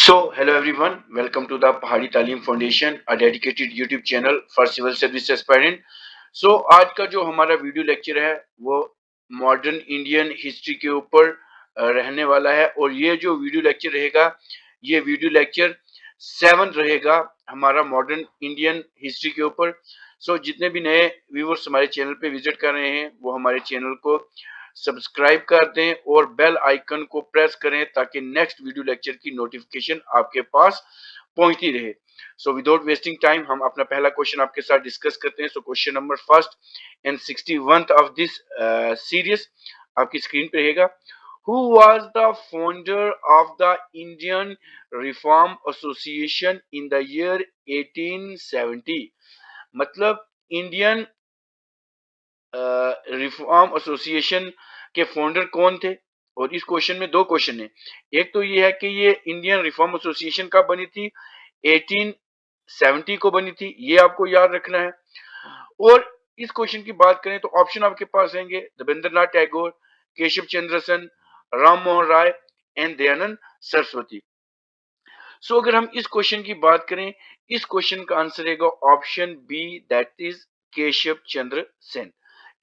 So, hello everyone, welcome to the Pahadi Talim Foundation, a dedicated YouTube channel for civil service aspirant. So, आज का जो हमारा video lecture है वो modern Indian history के ऊपर रहने वाला है और ये जो वीडियो लेक्चर रहेगा ये वीडियो लेक्चर 7 रहेगा हमारा मॉडर्न इंडियन हिस्ट्री के ऊपर। सो जितने भी नए व्यूवर्स हमारे चैनल पे विजिट कर रहे हैं वो हमारे चैनल को सब्सक्राइब कर दें और बेल आइकन को प्रेस करें ताकि नेक्स्ट वीडियो लेक्चर की नोटिफिकेशन आपके पास पहुंचती रहे। सो विदाउट वेस्टिंग टाइम हम अपना पहला क्वेश्चन आपके साथ डिस्कस करते हैं। So question number first and 61th of this series आपकी स्क्रीन पे रहेगा। Who was the founder of the Indian Reform Association in the year 1870? मतलब इंडियन रिफॉर्म एसोसिएशन के फाउंडर कौन थे। और इस क्वेश्चन में दो क्वेश्चन है। एक तो ये है कि ये इंडियन रिफॉर्म एसोसिएशन कब बनी थी, 1870 को बनी थी, ये आपको याद रखना है। और इस क्वेश्चन की बात करें तो ऑप्शन आपके पास रहेंगे रविंद्रनाथ टैगोर, केशव चंद्र सेन, राम मोहन राय एंड दयानंद सरस्वती। सो अगर हम इस क्वेश्चन की बात करें, इस क्वेश्चन का आंसर रहेगा option B, that is Keshav Chandra Sen.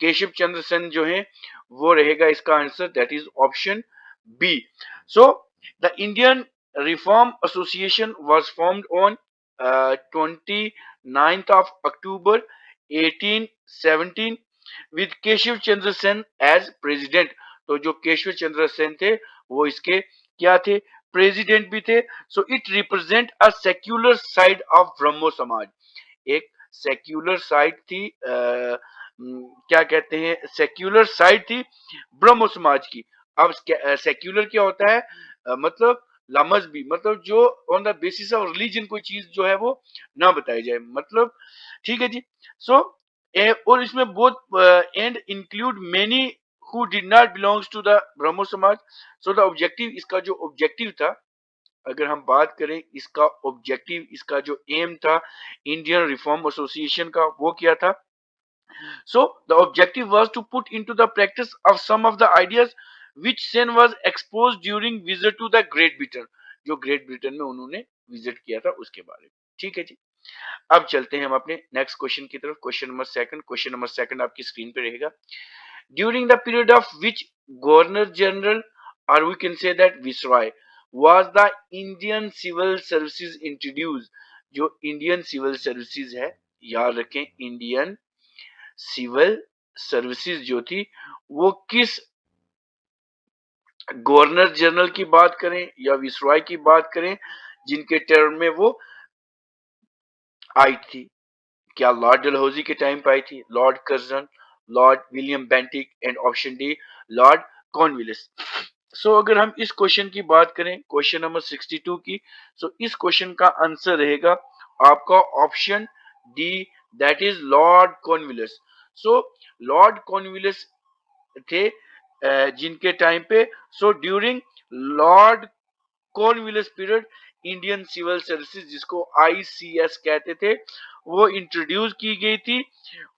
Keshav Chandra Sen जो है वो रहेगा इसका answer, that is option B. So the Indian reform association was formed on 29th of October 1817 with Keshav Chandra Sen as president. तो जो केशव चंद्र सेन थे वो इसके क्या थे, प्रेसिडेंट भी थे। So it represent a secular side of Brahmo Samaj. एक सेक्युलर साइड थी, क्या कहते हैं, सेक्युलर साइड थी ब्रह्मो समाज की। अब सेक्युलर क्या होता है, मतलब लामज भी, मतलब जो on the basis of religion कोई चीज जो है वो ना बताई जाए, मतलब ठीक है जी। सो और इसमें both and include many who did not belongs to the Brahmo Samaj. So the objective, इसका जो ऑब्जेक्टिव था, अगर हम बात करें इसका ऑब्जेक्टिव, इसका जो एम था इंडियन रिफॉर्म एसोसिएशन का, वो क्या था। So the objective was to put into the practice of some of the ideas which Sen was exposed during visit to the Great Britain, जो ग्रेट ब्रिटेन में उन्होंने विजिट किया था उसके बारे में। ठीक है जी, अब चलते हैं हम अपने नेक्स्ट क्वेश्चन की तरफ। Question number second, question number second आपकी स्क्रीन पे रहेगा। During the period of which governor general और we can say that viceroy was the Indian civil services introduce. जो इंडियन सिविल सर्विसेज है, याद रखें, इंडियन सिविल सर्विसेज जो थी वो किस गवर्नर जनरल की बात करें या विसरॉय की बात करें जिनके टर्म में वो आई थी। क्या लॉर्ड डलहौजी के टाइम पे आई थी, lord Curzon, lord William Bentinck and option D lord Cornwallis. So अगर हम इस क्वेश्चन की बात करें, क्वेश्चन नंबर 62 की, सो इस क्वेश्चन का आंसर रहेगा आपका option D, that is Lord Cornwallis. So Lord Cornwallis थे जिनके टाइम पे, so during Lord Cornwallis period Indian civil services, जिसको आईसीएस कहते थे, वो इंट्रोड्यूस की गई थी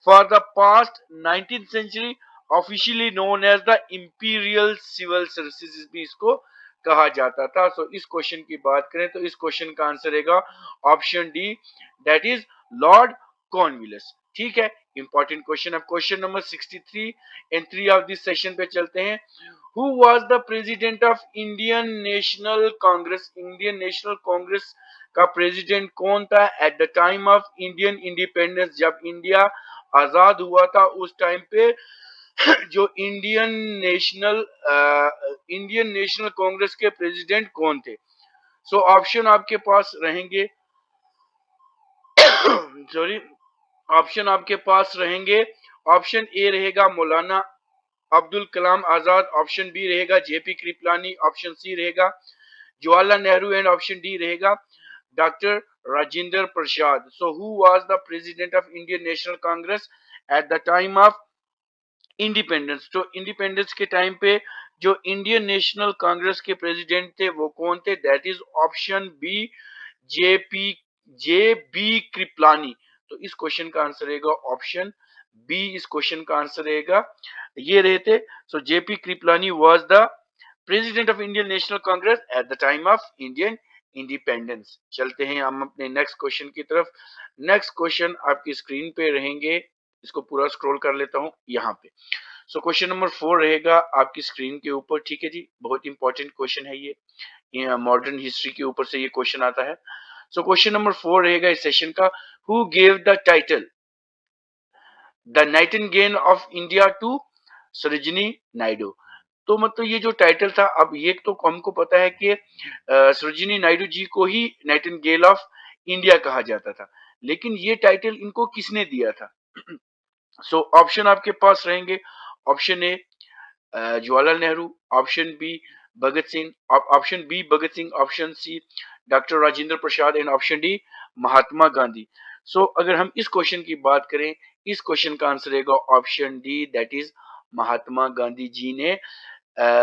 for the past 19th century, officially known as the imperial civil services भी इसको कहा जाता था। सो इस क्वेश्चन की बात करें तो इस क्वेश्चन का आंसर रहेगा option D, that is Lord Cornwallis. ठीक है, इंपॉर्टेंट क्वेश्चन। अब question number 63 and 3 of this session पे चलते हैं। Who was the president of Indian National Congress? Indian National Congress का प्रेसिडेंट कौन था eight the time of Indian independence? जब इंडिया आजाद हुआ था उस टाइम पे जो इंडियन नेशनल कांग्रेस के प्रेसिडेंट कौन थे? सो ऑप्शन आपके पास रहेंगे सॉरी, ऑप्शन आपके पास रहेंगे, ऑप्शन ए रहेगा मौलाना अब्दुल कलाम आजाद, ऑप्शन बी रहेगा जेपी कृपलानी, ऑप्शन सी रहेगा Jawaharlal Nehru and option D रहेगा doctor Rajendra Prasad. So who was the president of Indian National Congress at the time of independence? तो इंडिपेंडेंस के टाइम पे जो इंडियन नेशनल कांग्रेस के प्रेसिडेंट थे वो कौन थे? That is option B, JP J B Kripalani. तो इस क्वेश्चन का आंसर रहेगा ऑप्शन बी, इस क्वेश्चन का आंसर रहेगा ये रहते। So JP Kripalani was the president of Indian National Congress at the time of Indian independence. चलते हैं हम अपने नेक्स्ट क्वेश्चन की तरफ। नेक्स्ट क्वेश्चन आपकी स्क्रीन पे रहेंगे, इसको पूरा स्क्रॉल कर लेता हूं यहाँ पे। सो क्वेश्चन नंबर 4 रहेगा आपकी स्क्रीन के ऊपर, ठीक है जी। बहुत इंपॉर्टेंट क्वेश्चन है ये मॉडर्न हिस्ट्री के ऊपर से ये क्वेश्चन आता है। सो क्वेश्चन नंबर 4 रहेगा इस सेशन का, who gave the title the nightingale of India to Sarojini Naidu. तो मतलब ये जो टाइटल था, अब ये तो हमको पता है कि सरोजिनी नायडू जी को ही नाइटिंगेल ऑफ इंडिया कहा जाता था, लेकिन ये टाइटल इनको किसने दिया था? सो ऑप्शन आपके पास रहेंगे, option A Jawaharlal Nehru, option B Bhagat Singh, option B Bhagat Singh, option C doctor Rajendra Prasad and option D Mahatma Gandhi. So अगर हम इस क्वेश्चन की बात करें, इस क्वेश्चन का आंसर रहेगा option D, that is Mahatma Gandhi ji ने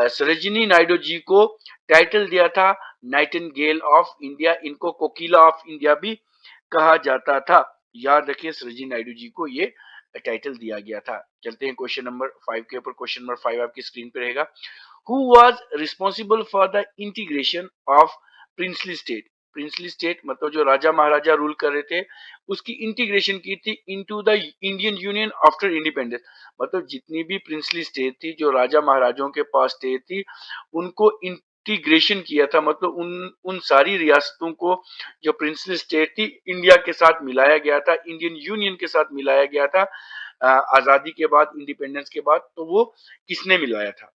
सरोजिनी नायडू जी को टाइटल दिया था नाइटिंगेल ऑफ इंडिया। इनको कोकिला ऑफ इंडिया भी कहा जाता था। याद रखिए, सरोजिनी नायडू जी को ये टाइटल दिया गया था। चलते हैं क्वेश्चन नंबर 5 के ऊपर। क्वेश्चन नंबर 5 आपकी स्क्रीन पे रहेगा, who was responsible for the integration of princely state. Princely state मतलब जो राजा महाराजा रूल कर रहे थे, उसकी इंटीग्रेशन की थी into the Indian union after independence. मतलब जितनी भी प्रिंसली स्टेट थी, जो राजा महाराजाओं के पास स्टेट थी, उनको इंटीग्रेशन किया था। मतलब उन सारी रियासतों को, जो प्रिंसली स्टेट थी, इंडिया के साथ मिलाया गया था, इंडियन यूनियन के साथ मिलाया गया था। आजादी के बाद, इंडिपेंडेंस के बाद, तो वो किसने मिलाया था?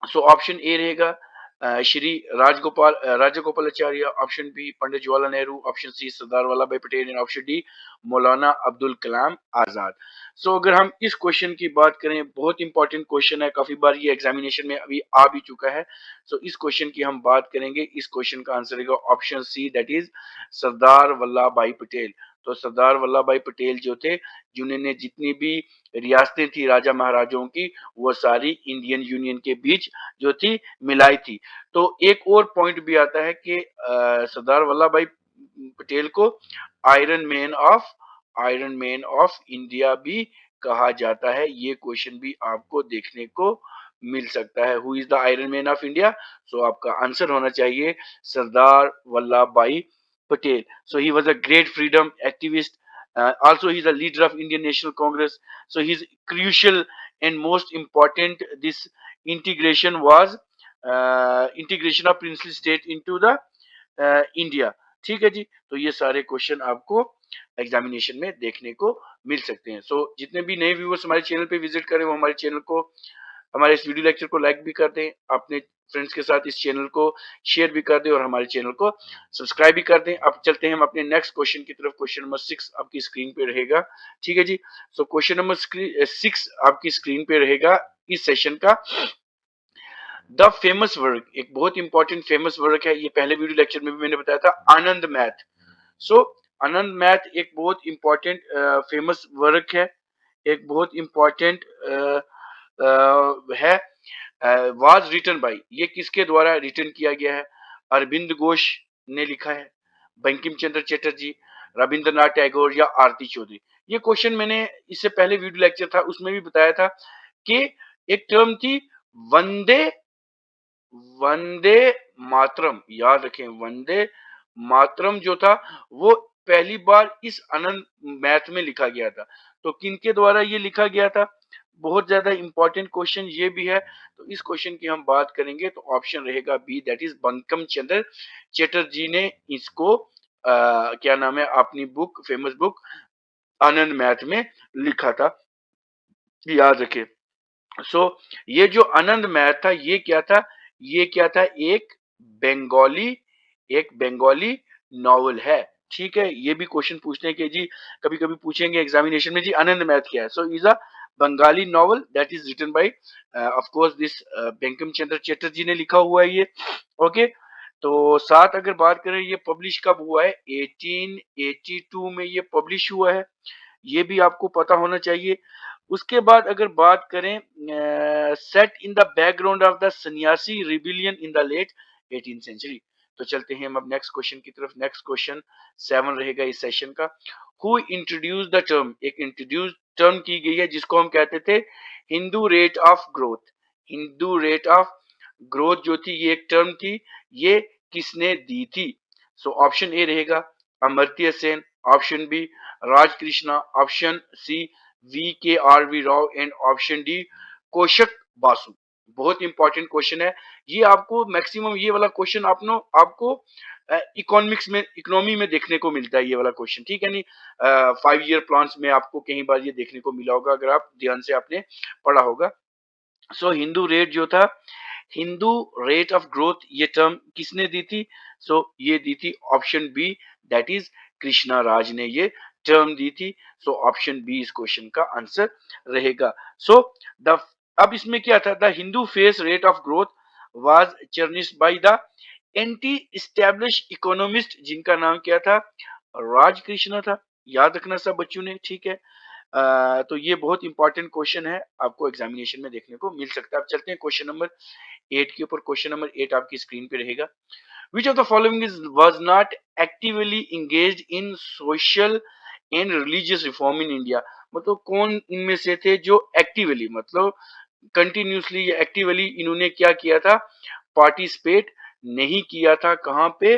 सो ऑप्शन ए रहेगा Shri Rajagopalachari, option B Pandit Jawaharlal Nehru, option C Sardar Vallabh Bhai Patel and option D मौलाना अब्दुल कलाम आजाद। सो अगर हम इस क्वेश्चन की बात करें, बहुत इंपॉर्टेंट क्वेश्चन है, काफी बार ये एग्जामिनेशन में अभी आ भी चुका है। सो इस क्वेश्चन की हम बात करेंगे, इस क्वेश्चन का आंसर रहेगा ऑप्शन सी, दैट इज सरदार वल्लभ भाई पटेल। तो सरदार वल्लभ भाई पटेल जो थे, जिन्होंने जितनी भी रियासतें थी राजा महाराजाओं की, वो सारी इंडियन यूनियन के बीच जो थी मिलाई थी। तो एक और पॉइंट भी आता है कि सरदार वल्लभ भाई पटेल को आयरन मैन ऑफ इंडिया भी कहा जाता है। ये क्वेश्चन भी आपको देखने को मिल सकता है, who is the iron man of India. So आपका आंसर होना चाहिए Sardar Vallabh Bhai Patel. So he was a great freedom activist, also he's a leader of Indian National Congress. So his crucial and most important this integration was integration of princely state into the India। ठीक है जी। तो ये सारे question आपको examination में देखने को मिल सकते हैं। सो जितने भी नए व्यूअर्स हमारे चैनल पे विजिट करें, वो हमारे चैनल को, हमारे इस वीडियो लेक्चर को लाइक भी कर दें, अपने फ्रेंड्स के साथ इस चैनल को शेयर भी कर दें और हमारे चैनल को सब्सक्राइब भी कर दें। अब चलते हैं हम अपने नेक्स्ट क्वेश्चन की तरफ। क्वेश्चन नंबर 6 आपकी स्क्रीन पे रहेगा, ठीक है जी। सो क्वेश्चन नंबर 6 आपकी स्क्रीन पे रहेगा इस सेशन का, द फेमस वर्क। एक बहुत इंपॉर्टेंट फेमस वर्क है, ये पहले वीडियो लेक्चर में भी मैंने बताया था, आनंद मैथ। सो आनंद मैथ एक बहुत इंपॉर्टेंट फेमस वर्क है, एक बहुत इंपॉर्टेंट है। वाज रिटन बाय, ये किसके द्वारा रिटन किया गया है? अरविंद घोष ने लिखा है, बंकिम चंद्र चटर्जी, रविंद्रनाथ टैगोर या आरती चौधरी। ये क्वेश्चन मैंने इससे पहले वीडियो लेक्चर था उसमें भी बताया था कि एक टर्म थी वंदे वंदे मातरम। याद रखें, वंदे मातरम जो था वो पहली बार इस आनंद मैथ में लिखा गया था। तो किनके द्वारा ये लिखा गया था? बहुत ज्यादा इंपॉर्टेंट क्वेश्चन ये भी है। तो इस क्वेश्चन की हम बात करेंगे तो ऑप्शन रहेगा B, that is Bankim Chandra Chatterjee ने इसको क्या नाम है, अपनी बुक, फेमस बुक आनंद मैथ में लिखा था। याद रखें। सो ये जो आनंद मैथ था, ये क्या था? ये क्या था? बंगाली एक बंगाली नॉवल है। ठीक है, ये भी क्वेश्चन पूछते हैं कि जी, कभी कभी पूछेंगे एग्जामिनेशन में, जी आनंद मैथ क्या है? So is a Bengali novel that is written by of course this Bankim Chandra Chatterjee ने लिखा हुआ है ये। ओके, तो साथ अगर बात करें, ये पब्लिश कब हुआ है? 1882 में ये पब्लिश हुआ है, ये भी आपको पता होना चाहिए। उसके बाद अगर बात करें, set in the background of the Sannyasi rebellion in the late 18th century. तो चलते हैं हम अब नेक्स्ट क्वेश्चन की तरफ। नेक्स्ट क्वेश्चन 7 रहेगा इस सेशन का, हु इंट्रोड्यूस द टर्म। एक इंट्रोड्यूस टर्म की गई है जिसको हम कहते थे Hindu rate of growth. Hindu rate of growth जो थी, ये एक टर्म थी, ये किसने दी थी? सो ऑप्शन ए रहेगा Amartya Sen, option B Rajkrishna, option C V K R V Rao and option D Kaushik Basu. बहुत इंपॉर्टेंट क्वेश्चन है ये। आपको मैक्सिमम ये वाला क्वेश्चन आपको इकोनॉमिक्स में, इकोनॉमी में देखने को मिलता है ये वाला क्वेश्चन, ठीक है नहीं। 5 ईयर प्लान्स में आपको कई बार ये देखने को मिला होगा अगर आप ध्यान से आपने पढ़ा होगा। सो हिंदू रेट जो था, हिंदू रेट ऑफ ग्रोथ, ये टर्म किसने दी थी? सो ये दी थी option B, that is Krishna Raj ने ये टर्म दी थी। सो ऑप्शन बी इस क्वेश्चन का आंसर रहेगा। सो द अब इसमें क्या था? The Hindu phase rate of growth was christened by the anti establish economist, जिनका नाम क्या था? राजकृष्ण था। याद रखना सब बच्चों ने, ठीक है। तो ये बहुत इंपॉर्टेंट क्वेश्चन है, आपको एग्जामिनेशन में देखने को मिल सकता है। अब चलते हैं क्वेश्चन नंबर 8 के ऊपर। क्वेश्चन नंबर 8 आपकी स्क्रीन पे रहेगा। विच of the following is was not actively engaged in social and religious reform in India? मतलब कौन इनमें से थे जो एक्टिवली, मतलब कंटिन्यूसली या एक्टिवली इन्होंने क्या किया था? पार्टिसिपेट नहीं किया था। कहां पे?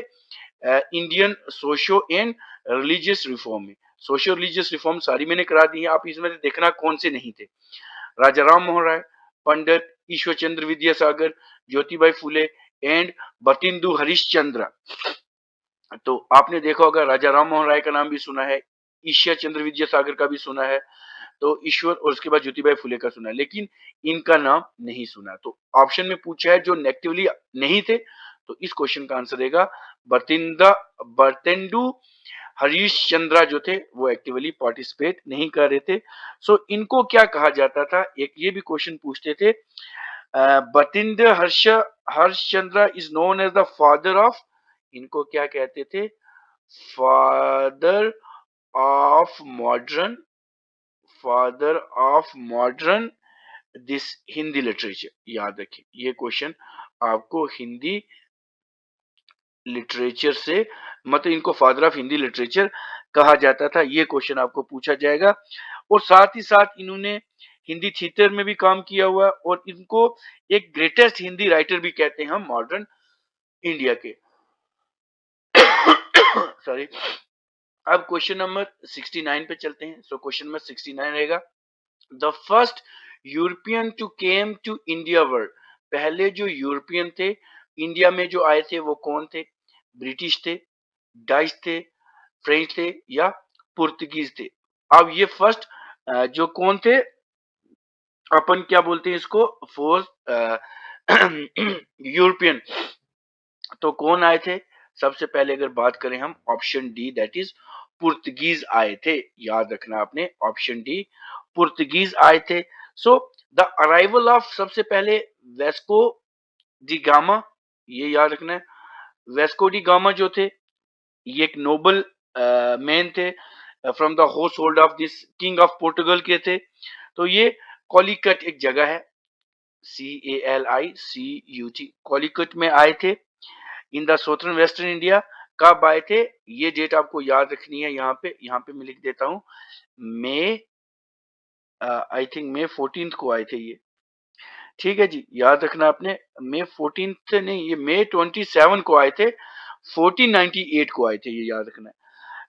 Indian socio and religious reform में। सोशो रिलीजियस रिफॉर्म सारी मैंने करा दी है, आप इसमें से देखना कौन से नहीं थे। राजा राम मोहन राय, पंडित ईश्वर चंद्र विद्यासागर, ज्योतिबाई फुले एंड बतिंदु हरिश्चंद्र। तो आपने देखा होगा राजा राम मोहन राय का नाम भी सुना है, ईश्वर चंद्र विद्यासागर का भी सुना है, तो ईश्वर और उसके बाद ज्योतिबाई फुले का सुना है, लेकिन इनका नाम नहीं सुना। तो ऑप्शन में पूछा है जो नेगेटिवली नहीं थे, तो इस क्वेश्चन का आंसर रहेगा बर्तेंडु हरीश चंद्रा जो थे वो एक्टिवली पार्टिसिपेट नहीं कर रहे थे। सो इनको क्या कहा जाता था? एक ये भी क्वेश्चन पूछते थे। Batindra Harshchandra is known as the father of, इनको क्या कहते थे? Father of modern, father of modern this Hindi literature. याद रखिए ये क्वेश्चन आपको हिंदी लिटरेचर से, मतलब इनको फादर ऑफ हिंदी लिटरेचर कहा जाता था, ये क्वेश्चन आपको पूछा जाएगा। और साथ ही साथ इन्होंने हिंदी थिएटर में भी काम किया हुआ, और इनको एक ग्रेटेस्ट हिंदी राइटर भी कहते हैं हम मॉडर्न इंडिया के। सॉरी। अब क्वेश्चन नंबर 69 पे चलते हैं। सो क्वेश्चन नंबर 69 रहेगा, the first European to came to India world, पहले जो यूरोपियन थे इंडिया में जो आए थे वो कौन थे? ब्रिटिश थे, डच थे, फ्रेंच थे या पुर्तगीज थे? अब ये फर्स्ट जो कौन थे, अपन क्या बोलते हैं इसको, फोर्थ यूरोपियन, तो कौन आए थे? सबसे पहले अगर बात करें हम, option D, that is Portuguese आए थे। याद रखना आपने, ऑप्शन डी पुर्तगीज आए थे। सो द अराइवल ऑफ, सबसे पहले वेस्को डी गामा, ये याद रखना है। वेस्को डी गामा जो थे ये एक नोबल मैन थे, from the house hold of this king of Portugal के थे। तो ये कॉलिकट एक जगह है, CALICUT, कॉलिकट में आए थे इन द सॉथर्न वेस्टर्न इंडिया। कब आए थे? ये डेट आपको याद रखनी है। यहाँ पे मैं लिख देता हूँ, मई, आई थिंक मई 14 को आए थे ये, ठीक है जी। याद रखना आपने, मई 14 नहीं, ये मई 27 को आए थे, 1498 को आए थे, ये याद रखना है।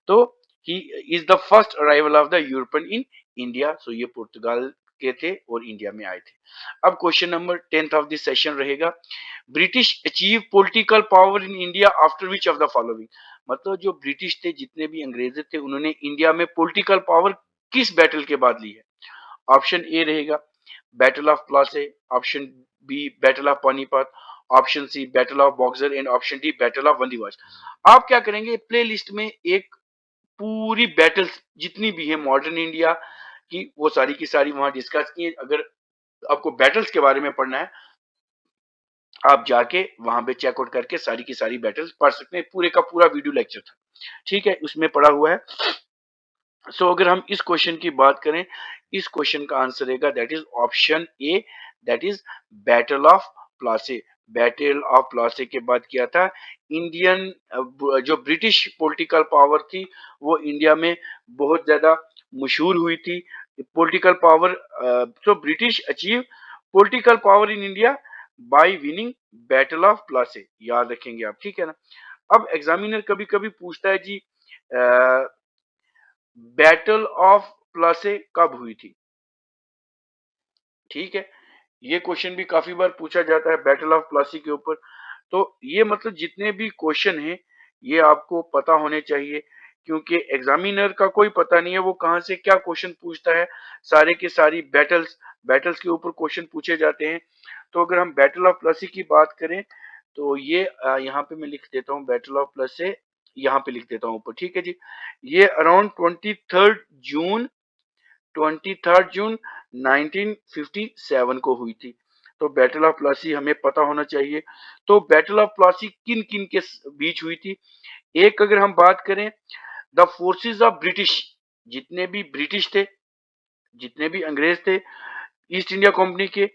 तो he is the first arrival of the European in India. So ये पुर्तगाल के थे और इंडिया में आए थे। अब question number 10th of this session रहेगा, British achieve political power in India after which of the following, मतलब जो ब्रिटिश थे, जितने भी अंग्रेज थे, उन्होंने इंडिया में पॉलिटिकल पावर किस बैटल के बाद ली है? ऑप्शन ए रहेगा battle of Plassey, option B battle of Panipat, option C battle of Buxar and option D battle of Wandiwash. आप क्या करेंगे, प्ले लिस्ट में एक पूरी बैटल्स जितनी भी है मॉडर्न इंडिया की, वो सारी की सारी वहां डिस्कस की है। अगर आपको बैटल्स के बारे में पढ़ना है, आप जाके वहां पे चेकआउट करके सारी की सारी बैटल्स पढ़ सकते हैं। पूरे का पूरा वीडियो लेक्चर था, ठीक है, उसमें पढ़ा हुआ है। सो अगर हम इस क्वेश्चन की बात करें, इस क्वेश्चन का आंसर रहेगा that is option A, that is battle of Plassey. Battle of Plassey के बाद क्या था? इंडियन जो ब्रिटिश पॉलिटिकल पावर थी वो इंडिया में बहुत ज्यादा मशहूर हुई थी। पॉलिटिकल पावर, तो British achieve political power in India by winning battle of Plassey, याद रखेंगे आप, ठीक है ना। अब एग्जामिनर कभी कभी पूछता है जी बैटल ऑफ प्लासी कब हुई थी, ठीक है। ये क्वेश्चन भी काफी बार पूछा जाता है बैटल ऑफ प्लासी के ऊपर। तो ये मतलब जितने भी क्वेश्चन हैं ये आपको पता होने चाहिए, क्योंकि एग्जामिनर का कोई पता नहीं है वो कहां से क्या क्वेश्चन पूछता है। सारे के सारी बैटल्स बैटल्स के ऊपर क्वेश्चन पूछे जाते हैं। तो अगर हम बैटल ऑफ प्लासी की बात करें तो ये यहाँ पे मैं लिख देता हूँ बैटल ऑफ प्लासी, यहाँ पे लिख देता हूँ ऊपर, ठीक है जी। ये अराउंड 23 जून 1957 को हुई थी। तो बैटल ऑफ प्लासी हमें पता होना चाहिए। तो बैटल ऑफ प्लासी किन किन के बीच हुई थी, एक अगर हम बात करें द फोर्सेस ऑफ ब्रिटिश, जितने भी ब्रिटिश थे, जितने भी अंग्रेज थे ईस्ट इंडिया कंपनी के,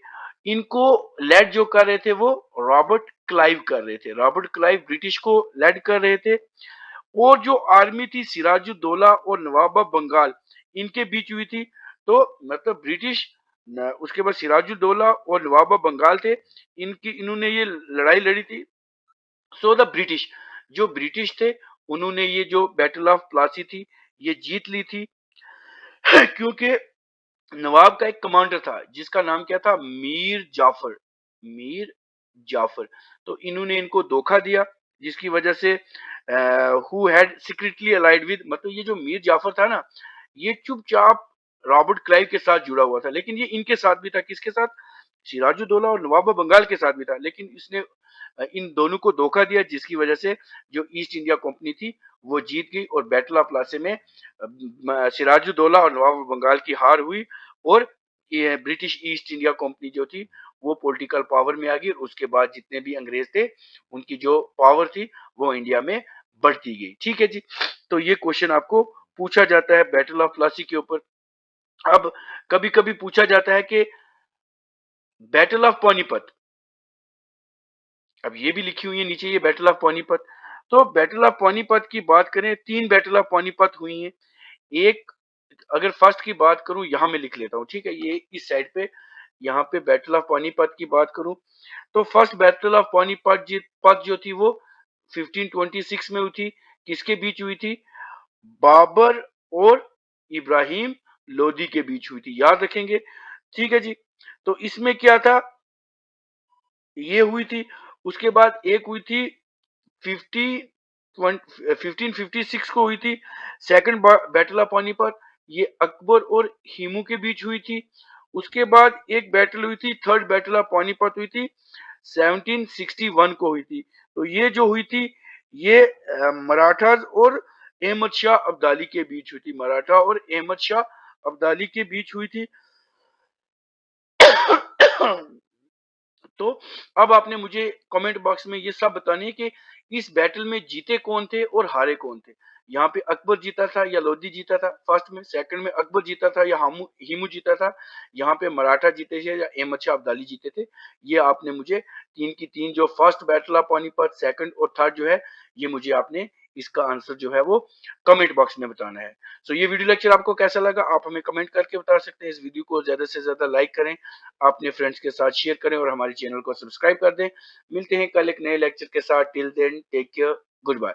इनको लेड जो कर रहे थे वो रॉबर्ट क्लाइव कर रहे थे। रॉबर्ट क्लाइव ब्रिटिश को लेड कर रहे थे। और जो आर्मी थी सिराजुद्दौला और नवाब बंगाल, इनके बीच हुई थी। तो मतलब ब्रिटिश उसके बाद सिराजुद्दौला और नवाब बंगाल थे, इनकी इन्होंने ये लड़ाई लड़ी थी। सो द ब्रिटिश, जो ब्रिटिश थे उन्होंने ये जो बैटल ऑफ प्लासी थी ये जीत ली थी। क्योंकि नवाब का एक कमांडर था जिसका नाम क्या था, मीर जाफर। मीर जाफर। तो इन्होंने इनको धोखा दिया, जिसकी वजह से who had secretly allied with, मतलब ये जो मीर जाफर था ना, ये चुपचाप रॉबर्ट क्लाइव के साथ जुड़ा हुआ था, लेकिन ये इनके साथ भी था, किसके साथ, सिराजुद्दौला और नवाब बंगाल के साथ भी था। लेकिन इसने इन दोनों को धोखा दिया, जिसकी वजह से जो ईस्ट इंडिया कंपनी थी वो जीत गई और बैटल ऑफ प्लासी में सिराजुद्दौला और नवाब बंगाल की हार हुई। और ये ब्रिटिश ईस्ट इंडिया कंपनी जो थी वो पॉलिटिकल पावर में आ गई। और उसके बाद जितने भी अंग्रेज थे उनकी जो पावर थी वो इंडिया में बढ़ती गई, ठीक है जी। तो ये क्वेश्चन आपको पूछा जाता है बैटल ऑफ प्लासी के ऊपर। अब कभी कभी पूछा जाता है कि बैटल ऑफ पानीपत, अब ये भी लिखी हुई है नीचे, ये बैटल ऑफ पानीपत। तो बैटल ऑफ पानीपत की बात करें, 3 बैटल ऑफ पानीपत हुई हैं। एक, अगर फर्स्ट की बात करूं यहां मैं लिख लेता हूं, ठीक है, ये इस साइड पे, यहाँ पे बैटल ऑफ पानीपत की बात करूं तो फर्स्ट बैटल ऑफ पानीपत पत जो थी वो 1526 में हुई थी। किसके बीच हुई थी, बाबर और इब्राहिम लोदी के बीच हुई थी, याद रखेंगे, ठीक है जी। तो इसमें क्या था, ये हुई थी। उसके बाद एक हुई थी 1556 को हुई थी, सेकंड बैटल ऑफ पानीपत, ये अकबर और हिमू के बीच हुई थी। उसके बाद एक बैटल हुई थी, थर्ड बैटल ऑफ पानीपत हुई थी 1761 को हुई थी। तो ये जो हुई थी ये मराठास और अहमद शाह अब्दाली के बीच हुई थी, मराठा और अहमद शाह अब्दाली के बीच हुई थी। तो अब आपने मुझे कमेंट बॉक्स में ये सब बतानी है कि इस बैटल में जीते कौन थे और हारे कौन थे। यहाँ पे अकबर जीता था या लोधी जीता था फर्स्ट में, सेकंड में अकबर जीता था या हिमू जीता था, यहाँ पे मराठा जीते थे या अहमद शाह अब्दाली जीते थे। ये आपने मुझे तीन की तीन, जो first battle of Panipat, second और थर्ड जो है, ये मुझे आपने इसका आंसर जो है वो कमेंट बॉक्स में बताना है। सो ये वीडियो लेक्चर आपको कैसा लगा आप हमें कमेंट करके बता सकते हैं। इस वीडियो को ज्यादा से ज्यादा लाइक करें, अपने फ्रेंड्स के साथ शेयर करें और हमारे चैनल को सब्सक्राइब कर दें। मिलते हैं कल एक नए लेक्चर के साथ। Till then take care, good bye.